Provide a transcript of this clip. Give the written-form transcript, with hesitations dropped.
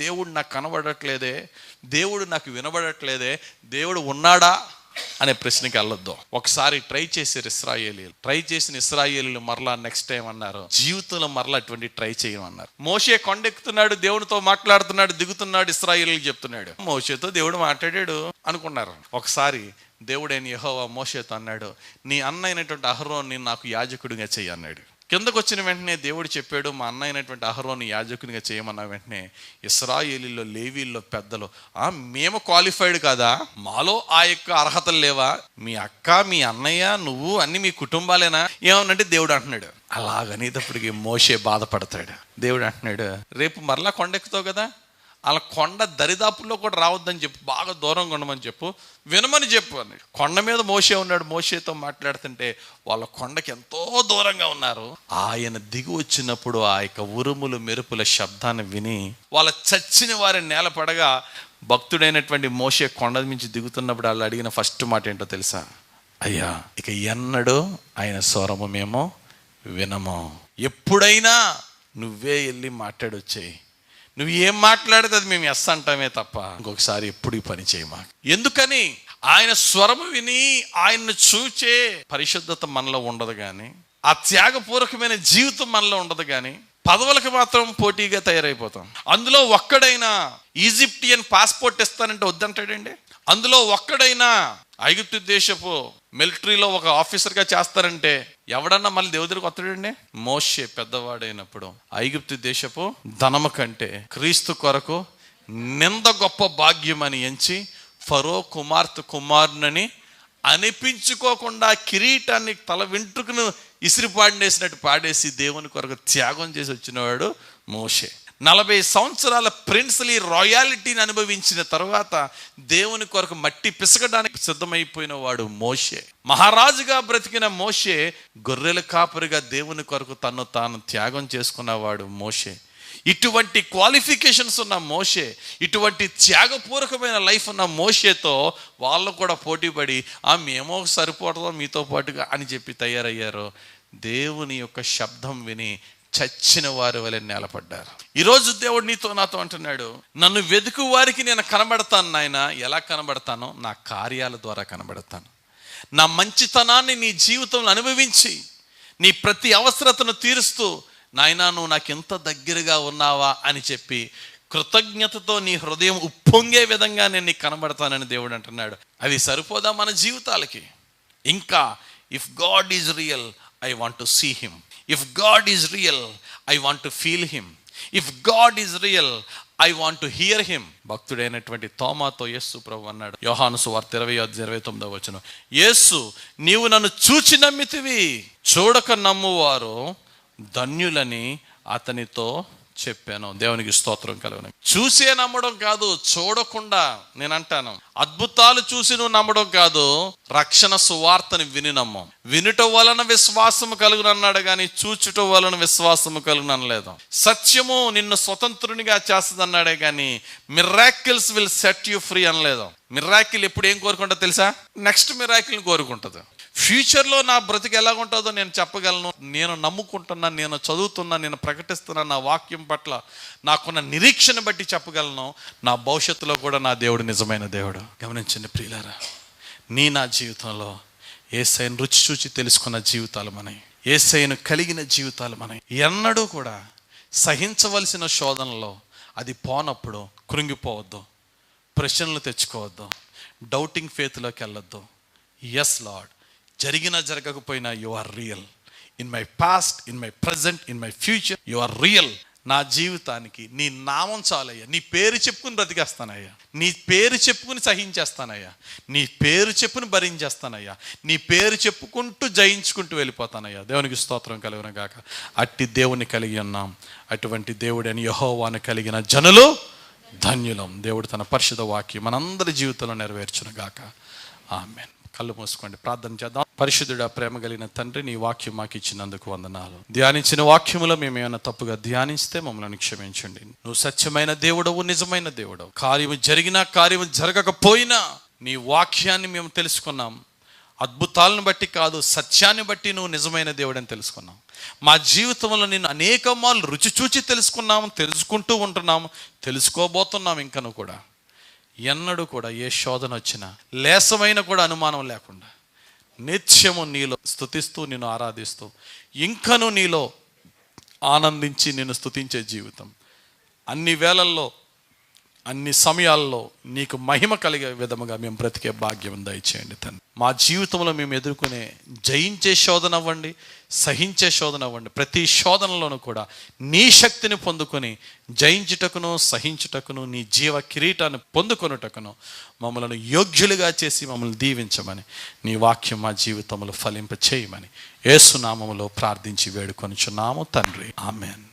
దేవుడు నాకు కనబడట్లేదే, దేవుడు నాకు వినబడట్లేదే, దేవుడు ఉన్నాడా అనే ప్రశ్నకి వెళ్ళొద్దు. ఒకసారి ట్రై చేశారు ఇశ్రాయేలీయులు. ట్రై చేసిన ఇశ్రాయేలీయులు మరలా నెక్స్ట్ టైం అన్నారు, జీవితంలో మరలా అటువంటి ట్రై చేయమన్నారు. మోషే కొండెక్కుతున్నాడు, దేవుడితో మాట్లాడుతున్నాడు, దిగుతున్నాడు, ఇశ్రాయేలీయులు చెప్తున్నాడు. మోషేతో దేవుడు మాట్లాడాడు అనుకున్నారు. ఒకసారి దేవుడైన యెహోవా మోషేతో అన్నాడు, నీ అన్న అయినటువంటి అహరోన్ని నాకు యాజకుడిగా చెయ్యి అన్నాడు. కిందకు వచ్చిన వెంటనే దేవుడు చెప్పాడు, మా అన్న అయినటువంటి అహరోను యాజకునిగా చేయమన్న వెంటనే ఇశ్రాయేలీలో లేవీల్లో పెద్దలు, మేము క్వాలిఫైడ్ కాదా, మాలో ఆ యొక్క అర్హతలు లేవా, మీ అక్క మీ అన్నయ్య నువ్వు అన్ని మీ కుటుంబాలేనా ఏమనంటే దేవుడు అంటున్నాడు. అలాగనేటప్పటికి మోషే బాధపడతాడు. దేవుడు అంటున్నాడు, రేపు మరలా కొండెక్కుతావు కదా, అలా కొండ దరిదాపుల్లో కూడా రావద్దని చెప్పు, బాగా దూరంగా ఉండమని చెప్పు, వినమని చెప్పు అన్నాడు. కొండ మీద మోషే ఉన్నాడు. మోషేతో మాట్లాడుతుంటే వాళ్ళ కొండకి ఎంతో దూరంగా ఉన్నారు. ఆయన దిగి వచ్చినప్పుడు ఆ యొక్క ఉరుములు మెరుపుల శబ్దాన్ని విని వాళ్ళ చచ్చిన వారిని నేలపడగా భక్తుడైనటువంటి మోషే కొండ నుంచి దిగుతున్నప్పుడు వాళ్ళు అడిగిన ఫస్ట్ మాట ఏంటో తెలుసా? అయ్యా, ఇక ఎన్నడూ ఆయన స్వరము మేము వినము, ఎప్పుడైనా నువ్వే వెళ్ళి మాట్లాడొచ్చాయి, నువ్వు ఏం మాట్లాడితే అది మేము ఎస్ అంటామే తప్ప ఇంకొకసారి ఎప్పుడు ఈ పని చేయమా. ఎందుకని? ఆయన స్వరము విని ఆయన్ను చూచే పరిశుద్ధత మనలో ఉండదు కానీ, ఆ త్యాగపూర్వకమైన జీవితం మనలో ఉండదు కానీ, పదవులకు మాత్రం పోటీగా తయారైపోతాం. అందులో ఒక్కడైనా ఈజిప్టియన్ పాస్పోర్ట్ ఇస్తానంటే వద్దంటాడండి. అందులో ఒక్కడైనా ఐగుప్తు దేశపు మిలిటరీలో ఒక ఆఫీసర్గా చేస్తారంటే ఎవడన్నా మళ్ళీ దేవుడికి వస్తాడండి. మోషే పెద్దవాడైనప్పుడు ఐగుప్తు దేశపు ధనము కంటే క్రీస్తు కొరకు నింద గొప్ప భాగ్యం అని ఎంచి ఫరో కుమారుని అనిపించుకోకుండా కిరీటాన్ని తల వెంట్రుకను ఇసిరి పాడేసినట్టు పాడేసి దేవుని కొరకు త్యాగం చేసి వచ్చినవాడు మోషే. 40 సంవత్సరాల ప్రిన్స్లీ రాయాలిటీని అనుభవించిన తర్వాత దేవుని కొరకు మట్టి పిసకడానికి సిద్ధమైపోయిన వాడు మోషే. మహారాజుగా బ్రతికిన మోషే గొర్రెల కాపరిగా దేవుని కొరకు తను తాను త్యాగం చేసుకున్నవాడు మోషే. ఇటువంటి క్వాలిఫికేషన్స్ ఉన్న మోషే, ఇటువంటి త్యాగపూర్వకమైన లైఫ్ ఉన్న మోషేతో వాళ్ళు కూడా పోటీపడి మేమో సరిపోతుందో మీతో పాటుగా అని చెప్పి తయారయ్యారు. దేవుని యొక్క శబ్దం విని చచ్చిన వారి వలె నేలపడ్డారు. ఈరోజు దేవుడు నీతో నాతో అంటున్నాడు, నన్ను వెతుకు వారికి నేను కనబడతాను నాయన. ఎలా కనబడతానో? నా కార్యాల ద్వారా కనబడతాను. నా మంచితనాన్ని నీ జీవితంలో అనుభవించి నీ ప్రతి అవసరతను తీరుస్తూ, నాయనా నువ్వు నాకు ఎంత దగ్గరగా ఉన్నావా అని చెప్పి కృతజ్ఞతతో నీ హృదయం ఉప్పొంగే విధంగా నేను నీకు కనబడతానని దేవుడు అంటున్నాడు. అది సరిపోదా మన జీవితాలకి? ఇంకా if God is real, I want to see him. If God is real, I want to feel him. If God is real, I want to hear him. భక్తుడైనటువంటి తోమాతో యేసు ప్రభు అన్నాడు, యోహాను సువార్త 20:29 యేసు, నీవు నన్ను చూచి నమ్మితివి, చూడక నమ్మువారు ధన్యులని అతనితో చెప్పాను. దేవునికి స్తోత్రం కలుగును. చూసే నమ్మడం కాదు, చూడకుండా. నేను అంటాను, అద్భుతాలు చూసి నువ్వు నమ్మడం కాదు, రక్షణ సువార్తని విని నమ్మం. వినుట వలన విశ్వాసము కలుగునన్నాడు కానీ చూచుట వలన విశ్వాసము కలుగుననలేదు. సత్యము నిన్ను స్వతంత్రునిగా చేస్తుంది అన్నాడే కానీ miracles will set you free అనలేదు. మిరాకిల్ ఎప్పుడు ఏం కోరుకుంటుందో తెలుసా? నెక్స్ట్ మిరాకిల్ని కోరుకుంటుంది. ఫ్యూచర్లో నా బ్రతికి ఎలా ఉంటుందో నేను చెప్పగలను. నేను నమ్ముకుంటున్నా, నేను చదువుతున్నా, నేను ప్రకటిస్తున్నా, నా వాక్యం పట్ల నాకున్న నిరీక్షణ బట్టి చెప్పగలను. నా భవిష్యత్తులో కూడా నా దేవుడు నిజమైన దేవుడు. గమనించండి ప్రియులారా, నా జీవితంలో యేసయ్యను రుచి చూచి తెలుసుకున్న జీవితాలు మనవి, యేసయ్యను కలిగిన జీవితాలు మనవి. ఎన్నడూ కూడా సహించవలసిన శోధనలో అది పోనప్పుడు కృంగిపోవద్దు, ప్రశ్నలు తెచ్చుకోవద్దు, డౌటింగ్ ఫేత్లోకి వెళ్ళొద్దు. ఎస్ లార్డ్, జరిగినా జరగకపోయినా you are real. In my past, in my present, in my future you are real. నా జీవితానికి నీ నామం చాలయ్యా. నీ పేరు చెప్పుకుని బ్రతికేస్తానయ్యా, నీ పేరు చెప్పుకుని సహించేస్తానయ్యా, నీ పేరు చెప్పుని భరించేస్తానయ్యా, నీ పేరు చెప్పుకుంటూ జయించుకుంటూ వెళ్ళిపోతానయ్యా. దేవునికి స్తోత్రం కలుగును గాక. అట్టి దేవుని కలిగి ఉన్నాం. అటువంటి దేవుడని యెహోవాను కలిగిన జనులు ధన్యులం. దేవుడు తన పరిశుద్ధ వాక్యం మనందరి జీవితంలో నెరవేర్చును గాక. ఆమేన్. కళ్ళు మూసుకోండి, ప్రార్థన చేద్దాం. పరిశుద్ధుడా, ప్రేమ కలిగిన తండ్రి, నీ వాక్యం మాకు ఇచ్చినందుకు వందనాలు. ధ్యానించిన వాక్యములో మేము ఏమైనా తప్పుగా ధ్యానిస్తే మమ్మల్ని క్షమించండి. నువ్వు సత్యమైన దేవుడవు, నిజమైన దేవుడవు. కార్యము జరిగినా కార్యము జరగకపోయినా నీ వాక్యాన్ని మేము తెలుసుకున్నాం. అద్భుతాలను బట్టి కాదు, సత్యాన్ని బట్టి నువ్వు నిజమైన దేవుడని తెలుసుకున్నాం. మా జీవితంలో నిన్ను అనేక మార్లు రుచి చూచి తెలుసుకున్నాము, తెలుసుకుంటూ ఉంటున్నాము, తెలుసుకోబోతున్నాము. ఇంకను కూడా ఎన్నడూ కూడా ఏ శోధన వచ్చినా లేసమైన కూడా అనుమానం లేకుండా నిత్యము నీలో స్తుతిస్తూ నిన్ను ఆరాధిస్తూ ఇంకను నీలో ఆనందించి నిన్ను స్తుతించే జీవితం, అన్ని వేళల్లో అన్ని సమయాల్లో నీకు మహిమ కలిగే విధముగా మేము బ్రతికే భాగ్యం దయచేయండి తండ్రి. మా జీవితంలో మేము ఎదుర్కొనే జయించే శోధన అవ్వండి, సహించే శోధన అవ్వండి, ప్రతి శోధనలోనూ కూడా నీ శక్తిని పొందుకొని జయించుటకును సహించుటకును నీ జీవ కిరీటాన్ని పొందుకొనుటకును మమ్మల్ని యోగ్యులుగా చేసి మమ్మల్ని దీవించమని నీ వాక్యం మా జీవితంలో ఫలింప చేయమని యేసు నామములో ప్రార్థించి వేడుకొనుచున్నాము తండ్రి. ఆమేన్.